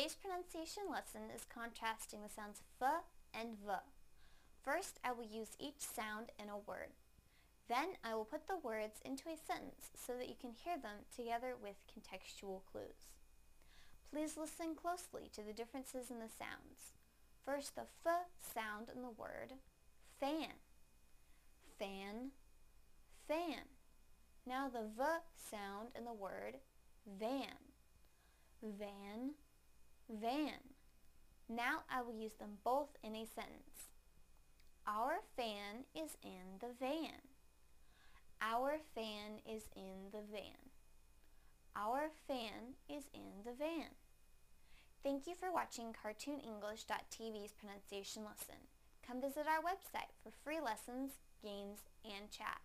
Today's pronunciation lesson is contrasting the sounds f and v. First, I will use each sound in a word. Then I will put the words into a sentence so that you can hear them together with contextual clues. Please listen closely to the differences in the sounds. First, the f sound in the word fan. Fan, fan. Now the v sound in the word van. Van, van. Now I will use them both in a sentence. Our fan is in the van. Our fan is in the van. Our fan is in the van. Thank you for watching CartoonEnglish.tv's pronunciation lesson. Come visit our website for free lessons, games, and chat.